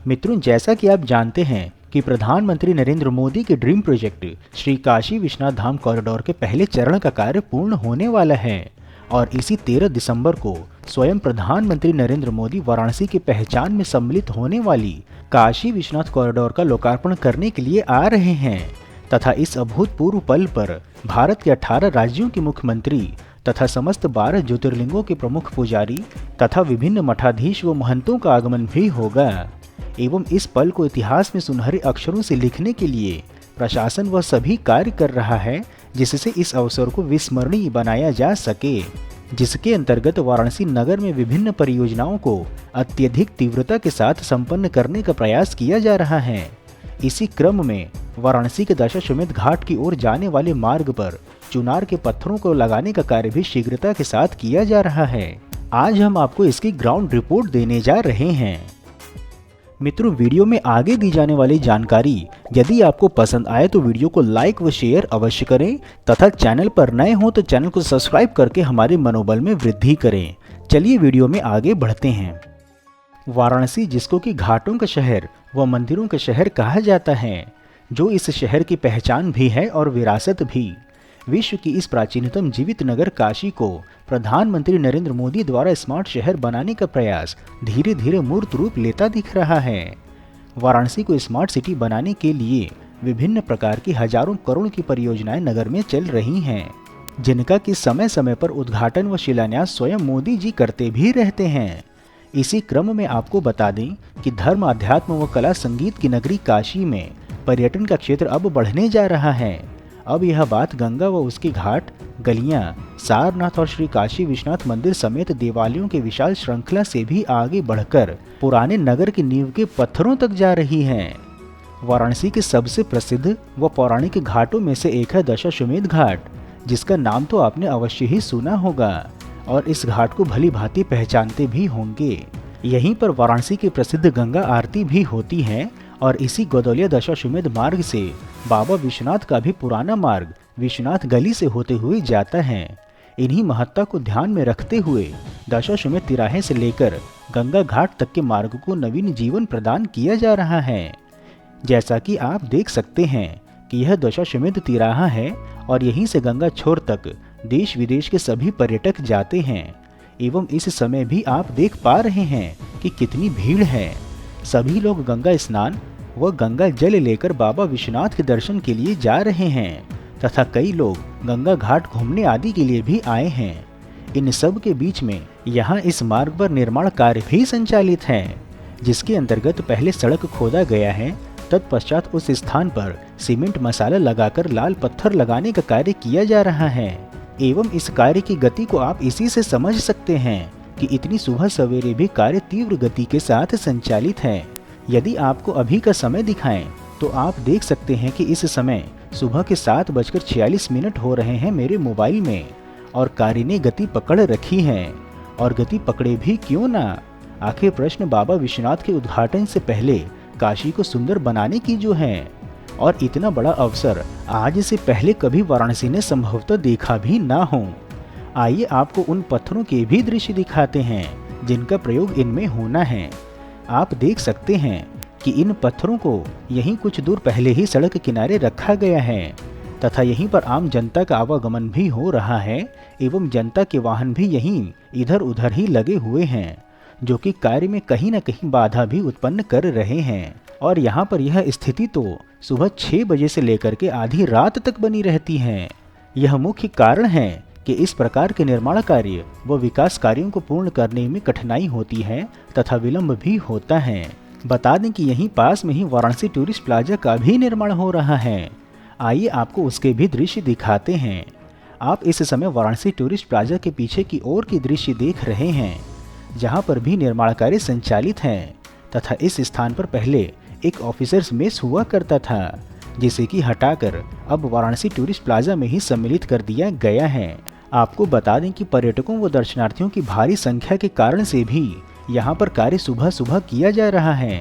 मित्रों, जैसा कि आप जानते हैं कि प्रधानमंत्री नरेंद्र मोदी के dream project Shri Kashi Vishwanath Dham corridor के पहले चरण का कार्य पूर्ण होने वाला है और इसी 13 दिसंबर को स्वयं प्रधानमंत्री नरेंद्र मोदी वाराणसी की पहचान में सम्मिलित होने वाली काशी विश्वनाथ कॉरिडोर का लोकार्पण करने के लिए आ रहे हैं तथा इस अभूतपूर्व पल पर भारत के 18 राज्यों के मुख्यमंत्री तथा समस्त 12 ज्योतिर्लिंगों के प्रमुख पुजारी तथा विभिन्न मठाधीश व महंतों का आगमन भी होगा एवं इस पल को इतिहास में सुनहरे अक्षरों से लिखने के लिए प्रशासन वह सभी कार्य कर रहा है जिससे इस अवसर को विस्मरणीय बनाया जा सके, जिसके अंतर्गत वाराणसी नगर में विभिन्न परियोजनाओं को अत्यधिक तीव्रता के साथ संपन्न करने का प्रयास किया जा रहा है। इसी क्रम में वाराणसी के दशाश्वमेध घाट की ओर जाने वाले मार्ग पर चुनार के पत्थरों को लगाने का कार्य भी शीघ्रता के साथ किया जा रहा है। आज हम आपको इसकी ग्राउंड रिपोर्ट देने जा रहे हैं। मित्रों, वीडियो में आगे दी जाने वाली जानकारी यदि आपको पसंद आए तो वीडियो को लाइक व शेयर अवश्य करें तथा चैनल पर नए हो तो चैनल को सब्सक्राइब करके हमारे मनोबल में वृद्धि करें। चलिए वीडियो में आगे बढ़ते हैं। वाराणसी, जिसको कि घाटों का शहर व मंदिरों का शहर कहा जाता है, जो इस शहर की पहचान भी है और विरासत भी, विश्व की इस प्राचीनतम जीवित नगर काशी को प्रधानमंत्री नरेंद्र मोदी द्वारा स्मार्ट शहर बनाने का प्रयास धीरे धीरे मूर्त रूप लेता दिख रहा है। वाराणसी को स्मार्ट सिटी बनाने के लिए विभिन्न प्रकार की हजारों करोड़ की परियोजनाएं नगर में चल रही हैं, जिनका कि समय समय पर उद्घाटन व शिलान्यास स्वयं मोदी जी करते भी रहते हैं। इसी क्रम में आपको बता दें कि धर्म, अध्यात्म व कला संगीत की नगरी काशी में पर्यटन का क्षेत्र अब बढ़ने जा रहा है। अब यह बात गंगा व उसके घाट, गलियां, सारनाथ और श्री काशी विश्वनाथ मंदिर समेत देवालयों के विशाल श्रृंखला से भी आगे बढ़कर पुराने नगर की नींव के पत्थरों तक जा रही है। वाराणसी के सबसे प्रसिद्ध व पौराणिक घाटों में से एक है दशाश्वमेध घाट, जिसका नाम तो आपने अवश्य ही सुना होगा और इस घाट को भली भांति पहचानते भी होंगे। यहीं पर वाराणसी की प्रसिद्ध गंगा आरती भी होती है और इसी गोदौलिया दशाश्वमेध मार्ग से बाबा विश्वनाथ का भी पुराना मार्ग विश्वनाथ गली से होते हुए जाता है। इन्हीं महत्ता को ध्यान में रखते हुए दशाश्वमेध तिराहे से लेकर गंगा घाट तक के मार्ग को नवीन जीवन प्रदान किया जा रहा है। जैसा कि आप देख सकते हैं कि यह दशाश्वमेध तिराहा है और यहीं से गंगा छोर तक देश विदेश के सभी पर्यटक जाते हैं एवं इस समय भी आप देख पा रहे हैं कि कितनी भीड़ है। सभी लोग गंगा स्नान व गंगा जल लेकर बाबा विश्वनाथ के दर्शन के लिए जा रहे हैं तथा कई लोग गंगा घाट घूमने आदि के लिए भी आए हैं। इन सब के बीच में यहाँ इस मार्ग पर निर्माण कार्य भी संचालित है, जिसके अंतर्गत पहले सड़क खोदा गया है, तत्पश्चात उस स्थान पर सीमेंट मसाला लगाकर लाल पत्थर लगाने का कार्य किया जा रहा है। एवं इस कार्य की गति को आप इसी से समझ सकते हैं कि इतनी सुबह सवेरे भी कार्य तीव्र गति के साथ संचालित है। यदि आपको अभी का समय दिखाएं तो आप देख सकते हैं कि इस समय सुबह के 7:46 हो रहे हैं मेरे मोबाइल में और कार्य ने गति पकड़ रखी है। और गति पकड़े भी क्यों ना, आखिर प्रश्न बाबा विश्वनाथ के उद्घाटन से पहले काशी को सुंदर बनाने की जो है, और इतना बड़ा अवसर आज से पहले कभी वाराणसी ने संभवतः देखा भी ना हो। आइए आपको उन पत्थरों के भी दृश्य दिखाते हैं जिनका प्रयोग इनमें होना है। आप देख सकते हैं कि इन पत्थरों को यहीं कुछ दूर पहले ही सड़क किनारे रखा गया है तथा यहीं पर आम जनता का आवागमन भी हो रहा है एवं जनता के वाहन भी यहीं इधर उधर ही लगे हुए हैं, जो कि कार्य में कहीं न कहीं बाधा भी उत्पन्न कर रहे हैं। और यहाँ पर यह स्थिति तो सुबह 6 बजे से लेकर के आधी रात तक बनी रहती है। यह मुख्य कारण है कि इस प्रकार के निर्माण कार्य व विकास कार्यों को पूर्ण करने में कठिनाई होती है तथा विलंब भी होता है। बता दें कि यहीं पास में ही वाराणसी टूरिस्ट प्लाजा का भी निर्माण हो रहा है। आइए आपको उसके भी दृश्य दिखाते हैं। आप इस समय वाराणसी टूरिस्ट प्लाजा के पीछे की ओर की दृश्य देख रहे हैं, जहां पर भी निर्माण कार्य संचालित है तथा इस स्थान पर पहले एक ऑफिसर्स मेस हुआ करता था, जिसे कि हटाकर अब वाराणसी टूरिस्ट प्लाजा में ही सम्मिलित कर दिया गया है। आपको बता दें कि पर्यटकों व दर्शनार्थियों की भारी संख्या के कारण से भी यहाँ पर कार्य सुबह सुबह किया जा रहा है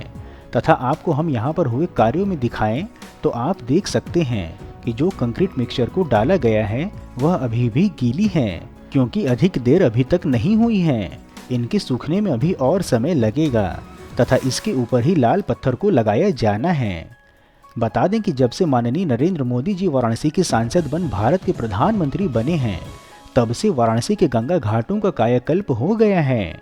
तथा आपको हम यहाँ पर हुए कार्यों में दिखाएं तो आप देख सकते हैं कि जो कंक्रीट मिक्सचर को डाला गया है वह अभी भी गीली है, क्योंकि अधिक देर अभी तक नहीं हुई है। इनके सूखने में अभी और समय लगेगा। तथा इसके ऊपर ही लाल पत्थर को लगाया जाना है। बता दें कि जब से माननीय नरेंद्र मोदी जी वाराणसी के सांसद बन भारत के प्रधानमंत्री बने हैं, तब से वाराणसी के गंगा घाटों का कायाकल्प हो गया है।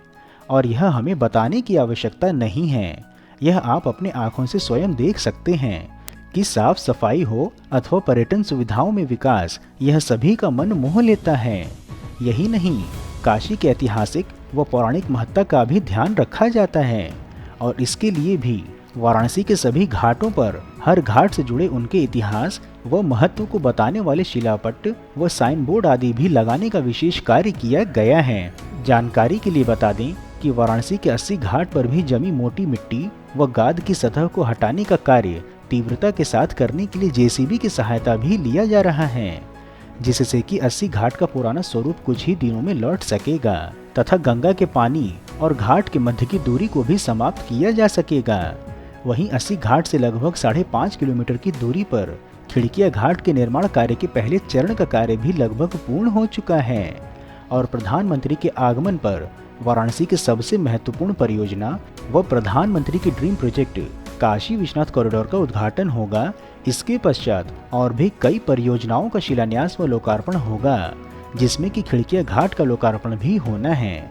और यह हमें बताने की आवश्यकता नहीं है, यह आप अपने आंखों से स्वयं देख सकते हैं कि साफ सफाई हो अथवा पर्यटन सुविधाओं में विकास, यह सभी का मन मोह लेता है। यही नहीं, काशी के ऐतिहासिक व पौराणिक महत्ता का भी ध्यान रखा जाता है और इसके लिए भी वाराणसी के सभी घाटों पर हर घाट से जुड़े उनके इतिहास व महत्व को बताने वाले शिलापट्ट व साइन बोर्ड आदि भी लगाने का विशेष कार्य किया गया है। जानकारी के लिए बता दें कि वाराणसी के 80 घाट पर भी जमी मोटी मिट्टी व गाद की सतह को हटाने का कार्य तीव्रता के साथ करने के लिए जेसीबी की सहायता भी लिया जा रहा है, जिससे कि 80 घाट का पुराना स्वरूप कुछ ही दिनों में लौट सकेगा तथा गंगा के पानी और घाट के मध्य की दूरी को भी समाप्त किया जा सकेगा। वहीं 80 घाट से लगभग 5.5 किलोमीटर की दूरी पर खिड़किया घाट के निर्माण कार्य के पहले चरण का कार्य भी लगभग पूर्ण हो चुका है और प्रधानमंत्री के आगमन पर वाराणसी के सबसे महत्वपूर्ण परियोजना व प्रधानमंत्री के dream project Kashi Vishwanath corridor का उद्घाटन होगा। इसके पश्चात और भी कई परियोजनाओं का शिलान्यास व लोकार्पण होगा, जिसमें कि खिड़किया घाट का लोकार्पण भी होना है।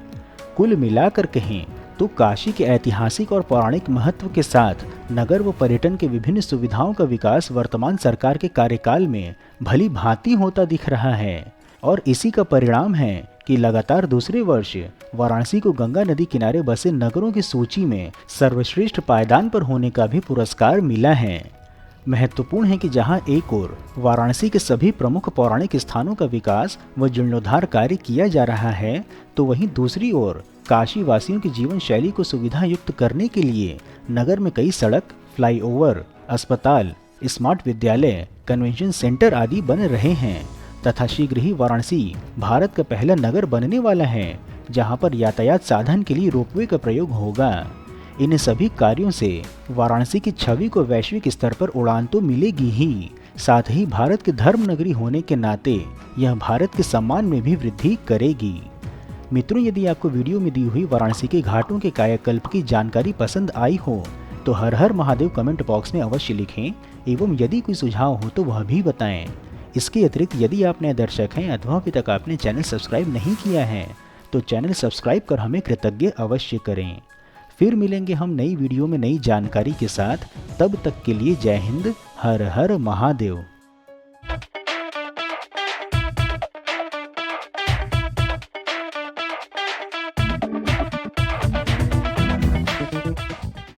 कुल मिलाकर कहें तो काशी के ऐतिहासिक और पौराणिक महत्व के साथ नगर व पर्यटन के विभिन्न सुविधाओं का विकास वर्तमान सरकार के कार्यकाल में भली भांति होता दिख रहा है और इसी का परिणाम है कि लगातार दूसरे वर्ष वाराणसी को गंगा नदी किनारे बसे नगरों की सूची में सर्वश्रेष्ठ पायदान पर होने का भी पुरस्कार मिला है। महत्वपूर्ण है कि जहां एक ओर वाराणसी के सभी प्रमुख पौराणिक स्थानों का विकास व जीर्णोद्धार कार्य किया जा रहा है, तो वहीं दूसरी ओर काशी वासियों की जीवन शैली को सुविधा युक्त करने के लिए नगर में कई सड़क, फ्लाईओवर, अस्पताल, स्मार्ट विद्यालय, कन्वेंशन सेंटर आदि बन रहे हैं तथा शीघ्र ही वाराणसी भारत का पहला नगर बनने वाला है, जहां पर यातायात साधन के लिए रोपवे का प्रयोग होगा। इन सभी कार्यों से वाराणसी की छवि को वैश्विक स्तर पर उड़ान तो मिलेगी ही, साथ ही भारत के धर्म नगरी होने के नाते यह भारत के सम्मान में भी वृद्धि करेगी। मित्रों, यदि आपको वीडियो में दी हुई वाराणसी के घाटों के कायाकल्प की जानकारी पसंद आई हो तो हर हर महादेव कमेंट बॉक्स में अवश्य लिखें एवं यदि कोई सुझाव हो तो वह भी बताएं। इसके अतिरिक्त यदि आप नए दर्शक हैं अथवा अभी तक आपने चैनल सब्सक्राइब नहीं किया है तो चैनल सब्सक्राइब कर हमें कृतज्ञ अवश्य करें। फिर मिलेंगे हम नई वीडियो में नई जानकारी के साथ, तब तक के लिए जय हिंद, हर हर महादेव।